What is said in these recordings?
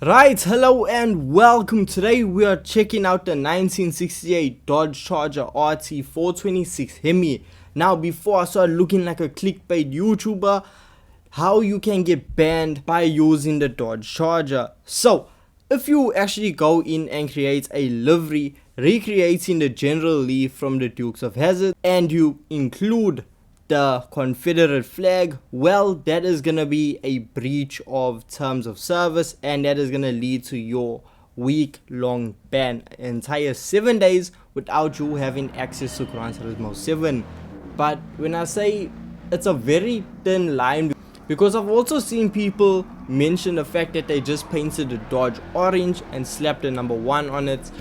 Right, hello and welcome. Today we are checking out the 1968 Dodge Charger RT 426 Hemi. Now before I start looking like a clickbait YouTuber, how you can get banned by using the Dodge Charger. So if you actually go in and create a livery recreating the General Lee from the Dukes of Hazzard and you include the Confederate flag, well, that is gonna be a breach of terms of service and that is gonna lead to your week-long ban, entire 7 days without you having access to Gran Turismo 7. But when I say it's a very thin line, because I've also seen people mention the fact that they just painted the Dodge orange and slapped the number 1 on it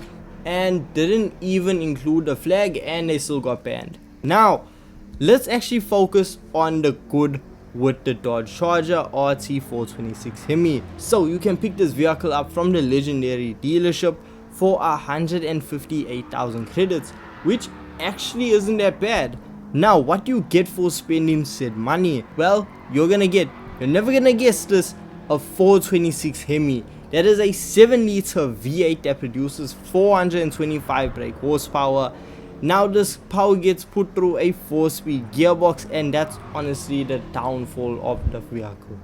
and didn't even include the flag and they still got banned. Now let's actually focus on the good with the Dodge Charger RT 426 Hemi. So you can pick this vehicle up from the legendary dealership for 158,000 credits, which actually isn't that bad. Now what do you get for spending said money? Well, you're never gonna guess this, a 426 Hemi. That is a 7-liter V8 that produces 425 brake horsepower. Now this power gets put through a 4-speed gearbox and that's honestly the downfall of the vehicle.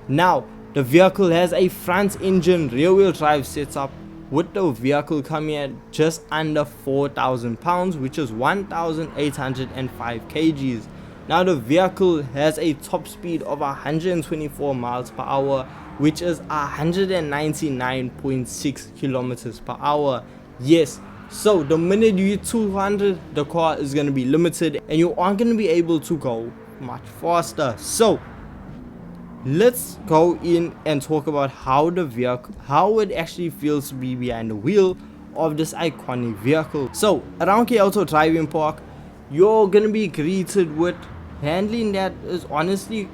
Now the vehicle has a front engine rear wheel drive setup with the vehicle coming at just under 4,000 pounds, which is 1,805 kgs. Now the vehicle has a top speed of 124 miles per hour, which is 199.6 kilometers per hour. Yes, so the minute you hit 200, the car is going to be limited and you aren't going to be able to go much faster. So let's go in and talk about how it actually feels to be behind the wheel of this iconic vehicle. So around Kyoto Driving Park, you're going to be greeted with handling that is honestly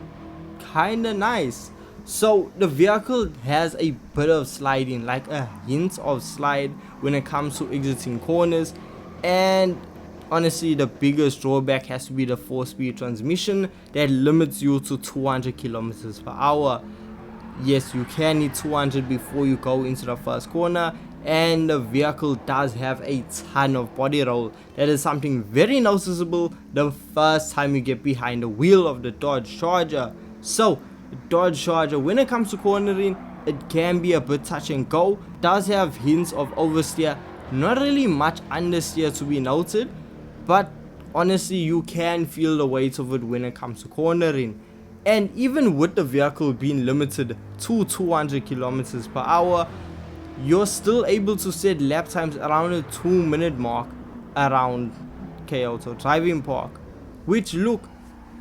kind of nice. So the vehicle has a bit of sliding, like a hint of slide when it comes to exiting corners, and honestly the biggest drawback has to be the 4-speed transmission that limits you to 200 kilometers per hour. Yes, you can hit 200 before you go into the first corner, and the vehicle does have a ton of body roll. That is something very noticeable the first time you get behind the wheel of the Dodge Charger. So Dodge Charger, when it comes to cornering, it can be a bit touch and go. It does have hints of oversteer, not really much understeer to be noted, but honestly you can feel the weight of it when it comes to cornering. And even with the vehicle being limited to 200 kilometers per hour, you're still able to set lap times around a 2-minute mark around Kyoto Driving Park, which look,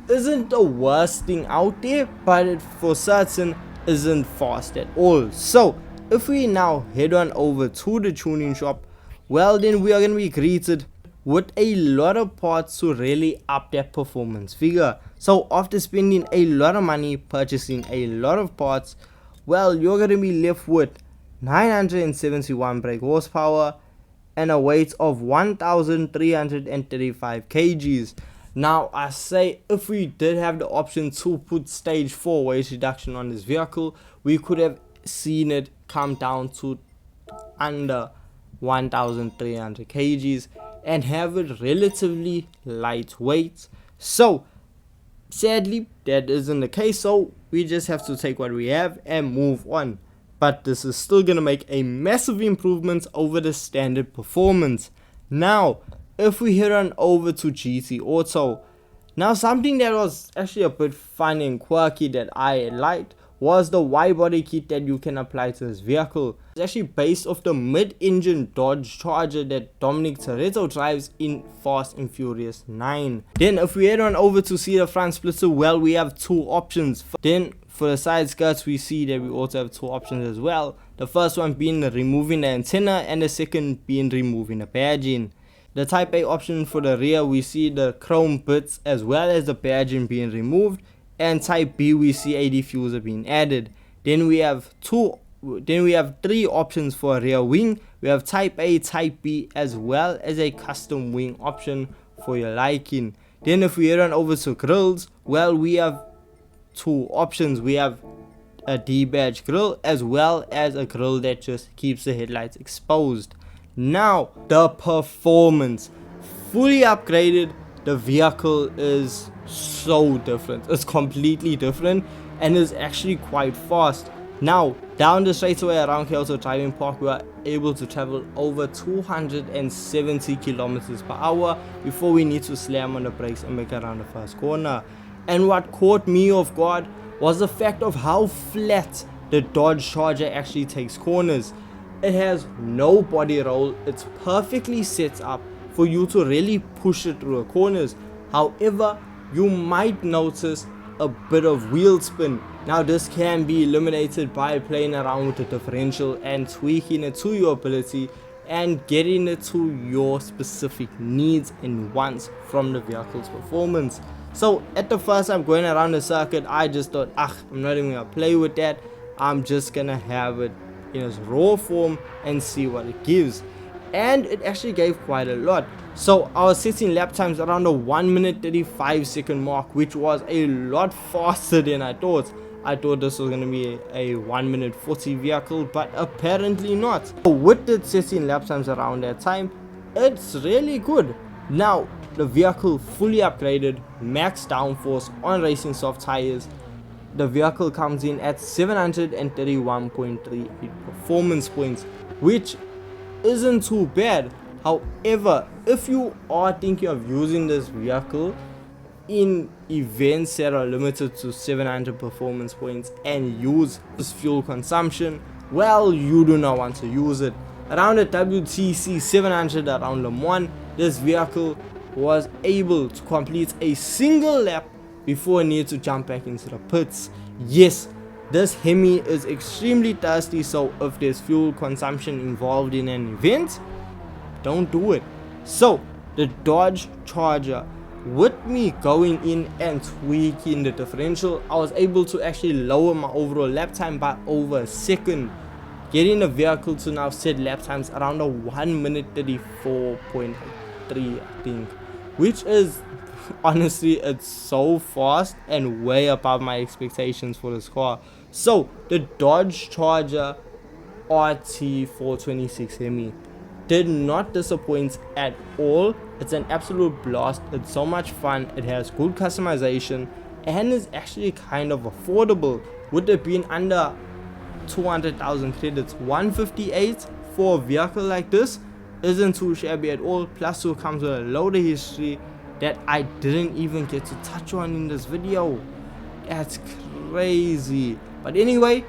isn't the worst thing out there, but it for certain isn't fast at all. So if we now head on over to the tuning shop, well then we are going to be greeted with a lot of parts to really up that performance figure. So after spending a lot of money purchasing a lot of parts, well, you're going to be left with 971 brake horsepower and a weight of 1,335 kgs. Now I say, if we did have the option to put stage 4 weight reduction on this vehicle, we could have seen it come down to under 1,300 kgs and have it relatively lightweight. So sadly that isn't the case, so we just have to take what we have and move on. But this is still gonna make a massive improvement over the standard performance. Now if we head on over to GT Auto, now something that was actually a bit fun and quirky that I liked was the Y-body kit that you can apply to this vehicle. It's actually based off the mid-engine Dodge Charger that Dominic Toretto drives in Fast and Furious 9. Then if we head on over to see the front splitter, well, we have 2 options. Then for the side skirts, we see that we also have 2 options as well. The first one being removing the antenna and the second being removing the badging. The Type A option for the rear, we see the chrome bits as well as the badging being removed, and Type B we see a diffuser being added. Then we have 3 options for a rear wing. We have Type A, Type B, as well as a custom wing option for your liking. Then if we head on over to grills, well, we have 2 options. We have a D-badge grille as well as a grille that just keeps the headlights exposed. Now the performance, fully upgraded. The vehicle is so different, it's completely different and is actually quite fast. Now down the straightaway around Kyoto Driving Park, we are able to travel over 270 kilometers per hour before we need to slam on the brakes and make it around the first corner. And what caught me off guard was the fact of how flat the Dodge Charger actually takes corners. It has no body roll, it's perfectly set up for you to really push it through the corners. However, you might notice a bit of wheel spin. Now this can be eliminated by playing around with the differential and tweaking it to your ability and getting it to your specific needs and wants from the vehicle's performance. So at the first time going around the circuit, I just thought, I'm not even gonna play with that, I'm just gonna have it in its raw form and see what it gives. And it actually gave quite a lot. So I was setting lap times around the 1 minute 35 second mark, which was a lot faster than I thought. I thought this was going to be a 1 minute 40 vehicle, but apparently not. So with it setting lap times around that time, it's really good. Now the vehicle fully upgraded, max downforce on racing soft tires. The vehicle comes in at 731.38 performance points, which isn't too bad. However, if you are thinking of using this vehicle in events that are limited to 700 performance points and use this fuel consumption, well, you do not want to use it. Around the WTC 700 around Le Mans, this vehicle was able to complete a single lap before it needed to jump back into the pits. Yes, this Hemi is extremely thirsty, so if there's fuel consumption involved in an event, don't do it. So the Dodge Charger, with me going in and tweaking the differential, I was able to actually lower my overall lap time by over a second, getting the vehicle to now set lap times around a 1 minute 34.3 I think, which is honestly, it's so fast and way above my expectations for this car. So the Dodge Charger RT426 Hemi did not disappoint at all. It's an absolute blast. It's so much fun. It has good customization and is actually kind of affordable, with it being under 200,000 credits. 158 for a vehicle like this isn't too shabby at all. Plus it comes with a load of history that I didn't even get to touch on in this video. That's crazy. But anyway,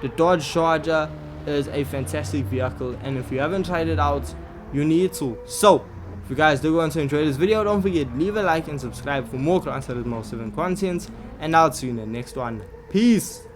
the Dodge Charger is a fantastic vehicle, and if you haven't tried it out, you need to. So if you guys do want to enjoy this video, don't forget, leave a like and subscribe for more Gran Turismo 7 content, and I'll see you in the next one. Peace.